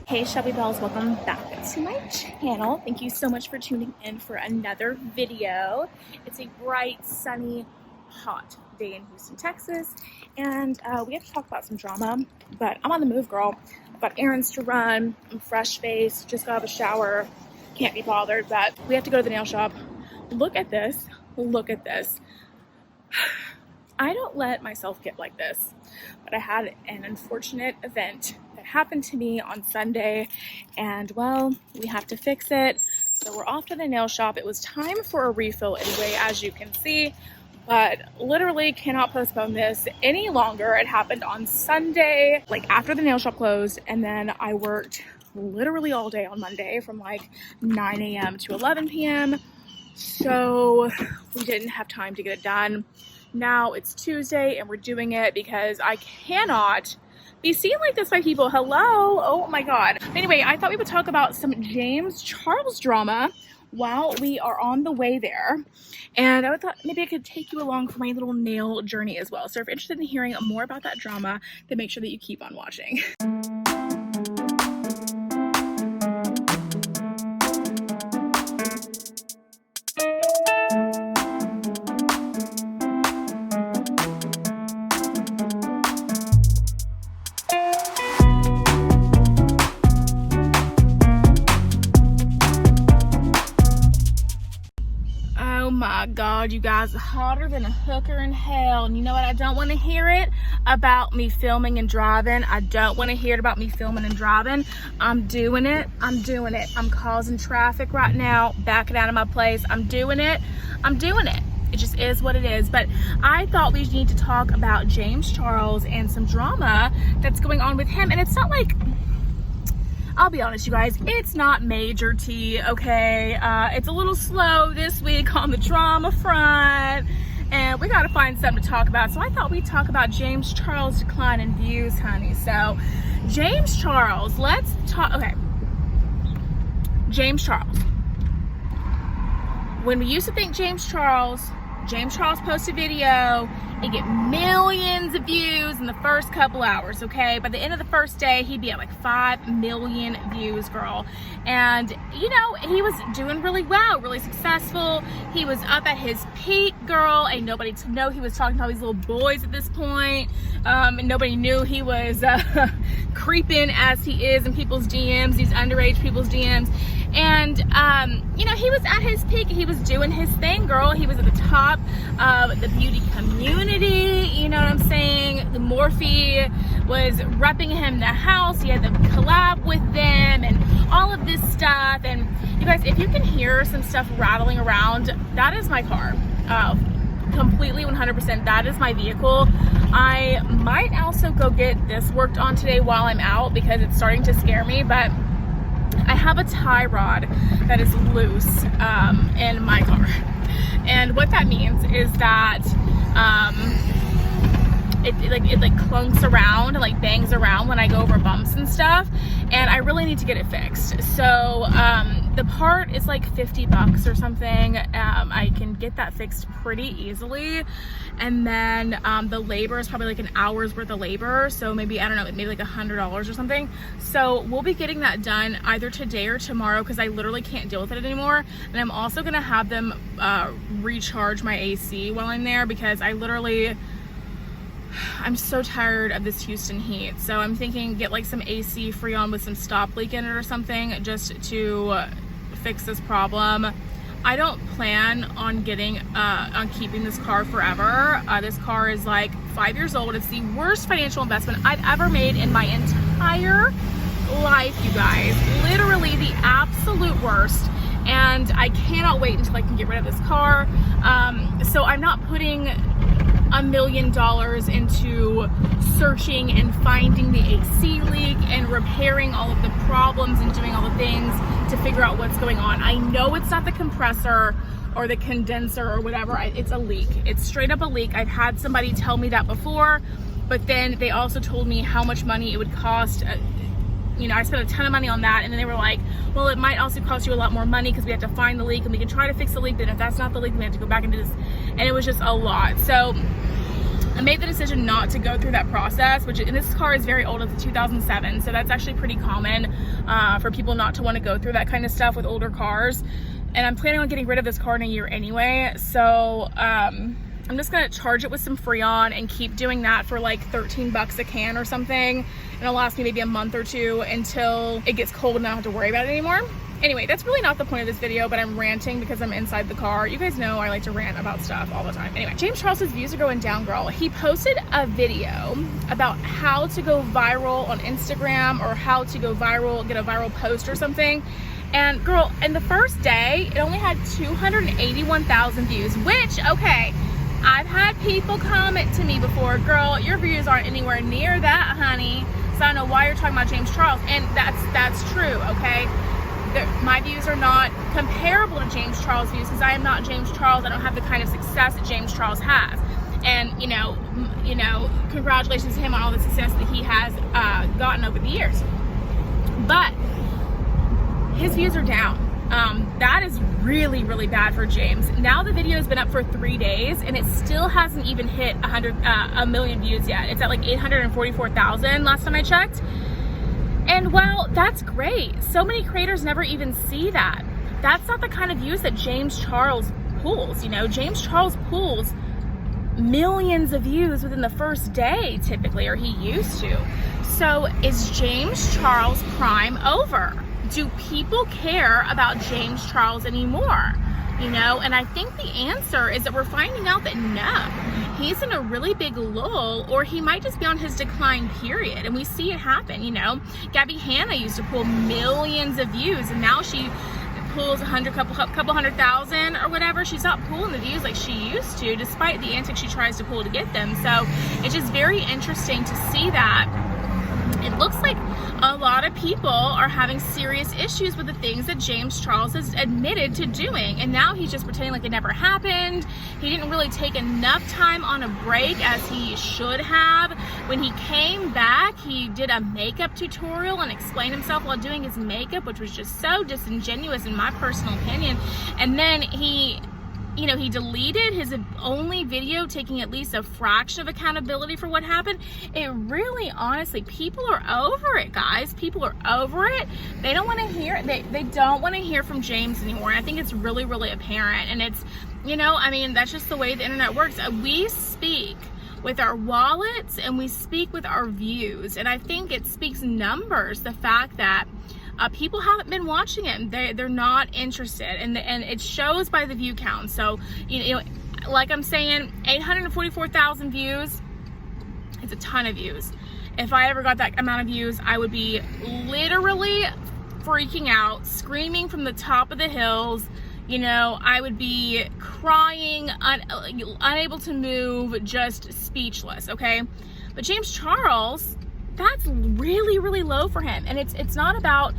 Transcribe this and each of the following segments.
Hey Shelby Bells, welcome back to my channel. Thank you so much for tuning in for another video. It's a bright, sunny, hot day in Houston, Texas, and we have to talk about some drama, but I'm on the move, girl. I've got errands to run, I'm fresh-faced, just got out of a shower, can't be bothered, but we have to go to the nail shop. Look at this, look at this. I don't let myself get like this, but I had an unfortunate event that happened to me on Sunday, and well, we have to fix it. So we're off to the nail shop. It was time for a refill anyway, as you can see, but literally cannot postpone this any longer. It happened on Sunday, like after the nail shop closed, and then I worked literally all day on Monday from like 9 a.m. to 11 p.m. So we didn't have time to get it done. Now it's Tuesday and we're doing it because I cannot be seen like this by people. Hello? Oh my God. Anyway, I thought we would talk about some James Charles drama while we are on the way there. And I thought maybe I could take you along for my little nail journey as well. So if you're interested in hearing more about that drama, then make sure that you keep on watching. Oh my God, you guys, hotter than a hooker in hell. And you know what? I don't want to hear it about me filming and driving. I don't want to hear it about me filming and driving. I'm doing it. I'm doing it. I'm causing traffic right now, backing out of my place. I'm doing it. I'm doing it. It just is what it is. But I thought we need to talk about James Charles and some drama that's going on with him. And it's not like, I'll be honest, you guys, it's not major tea, okay? It's a little slow this week on the drama front, and we gotta find something to talk about. So I thought we'd talk about James Charles' decline in views, honey. So, James Charles, let's talk, okay. James Charles. When we used to think James Charles posts a video, he'd get millions of views in the first couple hours, okay? By the end of the first day, he'd be at like 5 million views, girl. And, you know, he was doing really well, really successful. He was up at his peak, girl, and nobody to know he was talking to all these little boys at this point. And nobody knew he was creeping as he is in people's DMs, these underage people's DMs. And, you know, he was at his peak. He was doing his thing, girl. He was at the top of the beauty community, you know what I'm saying? The Morphe was repping him the house. He had the collab with them and all of this stuff. And you guys, if you can hear some stuff rattling around, that is my car. Completely 100%. That is my vehicle. I might also go get this worked on today while I'm out because it's starting to scare me, but I have a tie rod that is loose in my car. And what that means is that it clunks around and like bangs around when I go over bumps and stuff, and I really need to get it fixed. So the part is like $50 or something. I can get that fixed pretty easily, and then the labor is probably like an hour's worth of labor, so maybe, I don't know, maybe like $100 or something. So we'll be getting that done either today or tomorrow because I literally can't deal with it anymore. And I'm also gonna have them recharge my AC while I'm there because I'm so tired of this Houston heat. So I'm thinking get like some AC Freon with some stop leak in it or something just to fix this problem. I don't plan on keeping this car forever. This car is like 5 years old. It's the worst financial investment I've ever made in my entire life, you guys. Literally the absolute worst. And I cannot wait until I can get rid of this car. So I'm not putting $1 million into searching and finding the AC leak and repairing all of the problems and doing all the things to figure out what's going on. I know it's not the compressor or the condenser or whatever. It's a leak. It's straight up a leak. I've had somebody tell me that before, but then they also told me how much money it would cost. You know, I spent a ton of money on that, and then they were like, well, it might also cost you a lot more money because we have to find the leak and we can try to fix the leak, but if that's not the leak, we have to go back and do this. And it was just a lot. So I made the decision not to go through that process, which, and this car is very old, it's a 2007, so that's actually pretty common for people not to want to go through that kind of stuff with older cars. And I'm planning on getting rid of this car in a year anyway, so I'm just gonna charge it with some Freon and keep doing that for like 13 bucks a can or something, and it'll last me maybe a month or two until it gets cold and I don't have to worry about it anymore. Anyway, that's really not the point of this video, but I'm ranting because I'm inside the car. You guys know I like to rant about stuff all the time. Anyway, James Charles' views are going down, girl. He posted a video about how to go viral on Instagram, or how to go viral, get a viral post or something. And girl, in the first day, it only had 281,000 views, which, okay, I've had people comment to me before, girl, your views aren't anywhere near that, honey. So I don't know why you're talking about James Charles. And that's true, okay? My views are not comparable to James Charles' views because I am not James Charles. I don't have the kind of success that James Charles has. And, you know, congratulations to him on all the success that he has gotten over the years. But his views are down. That is really, really bad for James. Now the video has been up for 3 days and it still hasn't even hit a million views yet. It's at like 844,000 last time I checked. And while that's great, so many creators never even see that. That's not the kind of views that James Charles pulls. You know, James Charles pulls millions of views within the first day typically, or he used to. So is James Charles' prime over? Do people care about James Charles anymore? You know, and I think the answer is that we're finding out that no, he's in a really big lull, or he might just be on his decline period. And we see it happen, you know. Gabby Hanna used to pull millions of views, and now she pulls couple 100,000 or whatever. She's not pulling the views like she used to, despite the antics she tries to pull to get them. So it's just very interesting to see that. It looks like a lot of people are having serious issues with the things that James Charles has admitted to doing, and now he's just pretending like it never happened. He didn't really take enough time on a break as he should have. When he came back, he did a makeup tutorial and explained himself while doing his makeup, which was just so disingenuous in my personal opinion. And then he deleted his only video taking at least a fraction of accountability for what happened. It really, honestly, people are over it, guys. People are over it. They don't want to hear, they don't want to hear from James anymore. And I think it's really, really apparent. And it's, you know, I mean, that's just the way the internet works. We speak with our wallets and we speak with our views. And I think it speaks numbers, the fact that people haven't been watching it. They're not interested, and it shows by the view count. So, you know, like I'm saying, 844,000 views. It's a ton of views. If I ever got that amount of views, I would be literally freaking out, screaming from the top of the hills. You know, I would be crying, unable to move, just speechless. Okay, but James Charles, that's really, really low for him. And it's not about,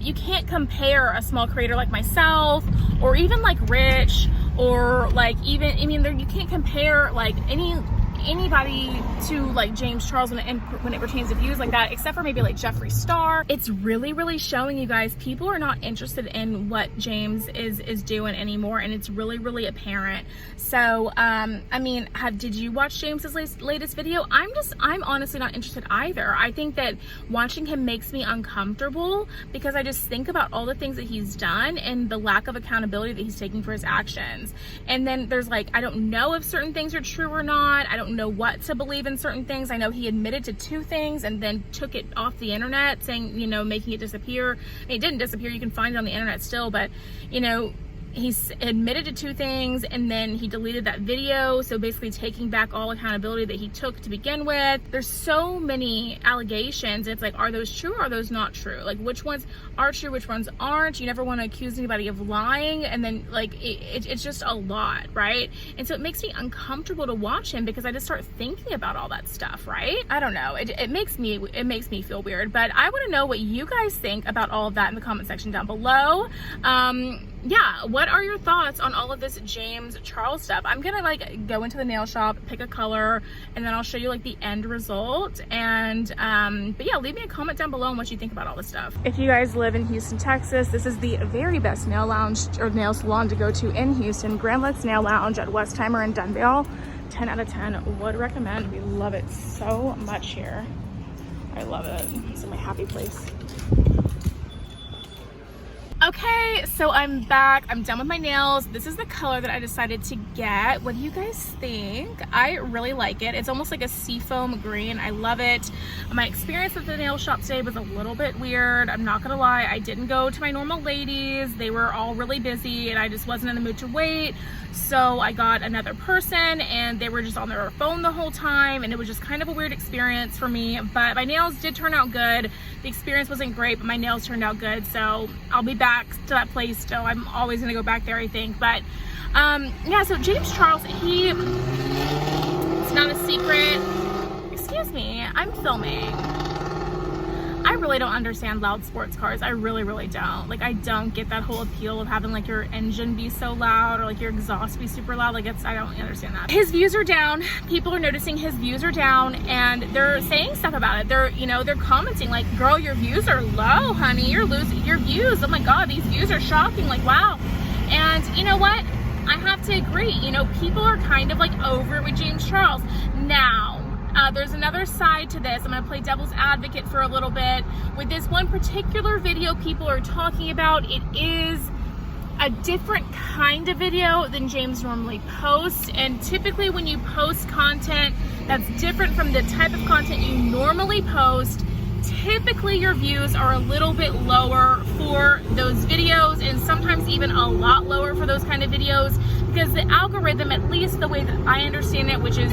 you can't compare a small creator like myself, or even like Rich, or like even, I mean, you can't compare like anybody to like James Charles when it pertains to views like that, except for maybe like Jeffree Star. It's really, really showing you guys, people are not interested in what James is doing anymore, and it's really, really apparent. So I mean, did you watch James's latest video? I'm honestly not interested either. I think that watching him makes me uncomfortable because I just think about all the things that he's done and the lack of accountability that he's taking for his actions. And then there's like, I don't know if certain things are true or not. I don't know what to believe in certain things. I know he admitted to 2 things and then took it off the internet, saying, you know, making it disappear. It didn't disappear. You can find it on the internet still, but you know, he's admitted to 2 things and then he deleted that video. So basically taking back all accountability that he took to begin with. There's so many allegations. It's like, are those true or are those not true? Like, which ones are true, which ones aren't? You never want to accuse anybody of lying. And then like, it's just a lot, right? And so it makes me uncomfortable to watch him because I just start thinking about all that stuff, right? I don't know. It makes me feel weird, but I want to know what you guys think about all of that in the comment section down below. Yeah, what are your thoughts on all of this James Charles stuff? I'm gonna like go into the nail shop, pick a color, and then I'll show you like the end result. And but yeah, leave me a comment down below on what you think about all this stuff. If you guys live in Houston, Texas, this is the very best nail lounge or nail salon to go to in Houston, Grand Lex Nail Lounge at Westheimer and Dunvale. 10 out of 10, would recommend. We love it so much here. I love it. It's my happy place. Okay, so I'm back. I'm done with my nails. This is the color that I decided to get. What do you guys think? I really like it. It's almost like a seafoam green. I love it. My experience at the nail shop today was a little bit weird. I'm not gonna lie. I didn't go to my normal ladies. They were all really busy and I just wasn't in the mood to wait. So I got another person and they were just on their phone the whole time, and it was just kind of a weird experience for me, but my nails did turn out good. The experience wasn't great, but my nails turned out good, so I'll be back to that place still. I'm always gonna go back there, I think. But yeah, so James Charles, it's not a secret. Excuse me, I'm filming. I really don't understand loud sports cars. I really don't. Like, I don't get that whole appeal of having like your engine be so loud or like your exhaust be super loud. Like, I don't understand that. His views are down. People are noticing his views are down and they're saying stuff about it. They're commenting like, girl, your views are low, honey. You're losing your views. Oh my God, these views are shocking. Like, wow. And you know what? I have to agree. People are kind of like over it with James Charles. Now, there's another side to this. I'm going to play devil's advocate for a little bit. With this one particular video people are talking about, it is a different kind of video than James normally posts. And typically when you post content that's different from the type of content you normally post, typically your views are a little bit lower for those videos, and sometimes even a lot lower for those kind of videos, because the algorithm, at least the way that I understand it, which is,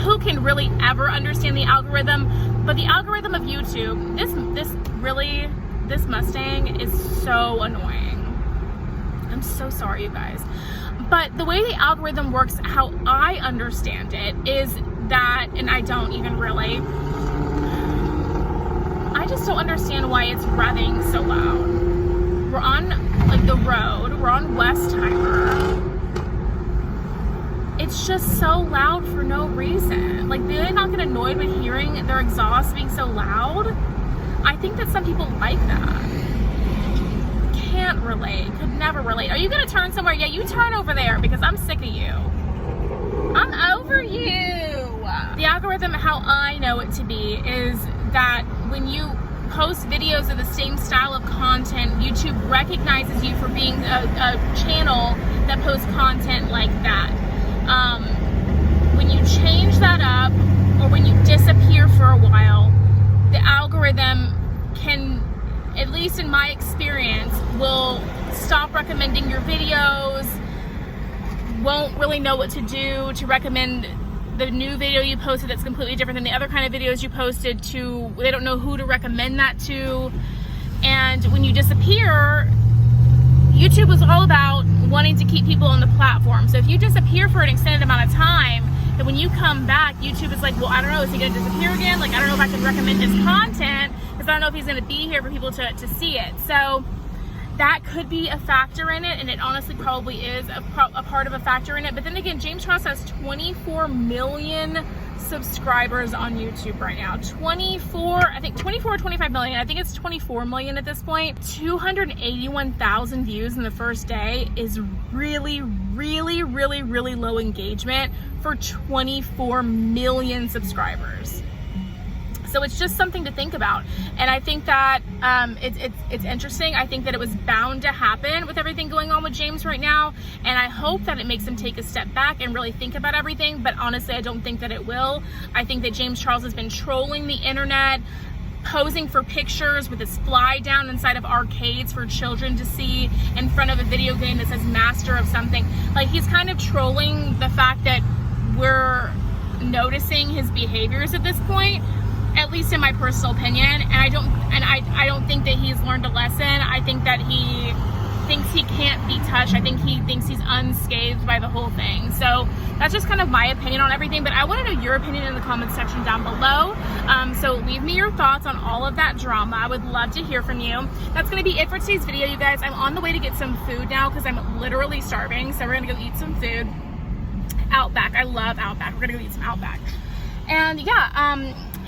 who can really ever understand the algorithm? But the algorithm of YouTube, this Mustang is so annoying. I'm so sorry, you guys. But the way the algorithm works, how I understand it, is that, and I don't even really, I just don't understand why it's revving so loud. We're on like the road, we're on Westheimer. It's just so loud for no reason. Like, do they not get annoyed with hearing their exhaust being so loud? I think that some people like that. Can't relate, could never relate. Are you gonna turn somewhere? Yeah, you turn over there because I'm sick of you. I'm over you. The algorithm, how I know it to be, is that when you post videos of the same style of content, YouTube recognizes you for being a channel that posts content like that. When you change that up, or when you disappear for a while, the algorithm can, at least in my experience, will stop recommending your videos, won't really know what to do to recommend the new video you posted that's completely different than the other kind of videos you posted to. They don't know who to recommend that to. And when you disappear, YouTube was all about wanting to keep people on the platform. So if you disappear for an extended amount of time, then when you come back, YouTube is like, well, I don't know, is he gonna disappear again? Like, I don't know if I can recommend his content because I don't know if he's gonna be here for people to see it. So that could be a factor in it, and it honestly probably is a part of a factor in it. But then again, James Charles has 24 million subscribers on YouTube right now. 24 or 25 million. I think it's 24 million at this point. 281,000 views in the first day is really low engagement for 24 million subscribers. So it's just something to think about. And I think that it's interesting. I think that it was bound to happen with everything going on with James right now. And I hope that it makes him take a step back and really think about everything. But honestly, I don't think that it will. I think that James Charles has been trolling the internet, posing for pictures with his fly down inside of arcades for children to see in front of a video game that says master of something. Like, he's kind of trolling the fact that we're noticing his behaviors at this point, at least in my personal opinion. And I don't think that he's learned a lesson. I think that he thinks he can't be touched. I think he thinks he's unscathed by the whole thing. So that's just kind of my opinion on everything, but I want to know your opinion in the comments section down below. So leave me your thoughts on all of that drama. I would love to hear from you. That's going to be it for today's video, you guys. I'm on the way to get some food now because I'm literally starving. So we're going to go eat some food. Outback. I love Outback. We're going to go eat some Outback. And yeah,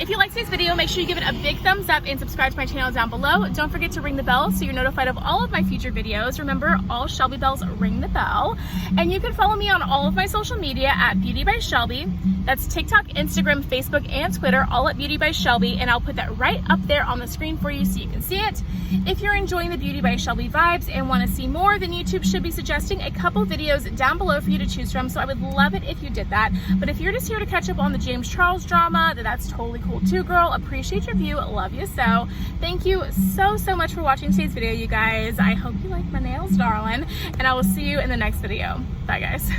If you liked today's video, make sure you give it a big thumbs up and subscribe to my channel down below. Don't forget to ring the bell so you're notified of all of my future videos. Remember, all Shelby bells ring the bell. And you can follow me on all of my social media at Beauty by Shelby. That's TikTok, Instagram, Facebook, and Twitter, all at Beauty by Shelby. And I'll put that right up there on the screen for you so you can see it. If you're enjoying the Beauty by Shelby vibes and want to see more, then YouTube should be suggesting a couple videos down below for you to choose from. So I would love it if you did that. But if you're just here to catch up on the James Charles drama, then that's totally cool too, girl. Appreciate your view. Love you so. Thank you so much for watching today's video, you guys. I hope you like my nails, darling. And I will see you in the next video. Bye, guys.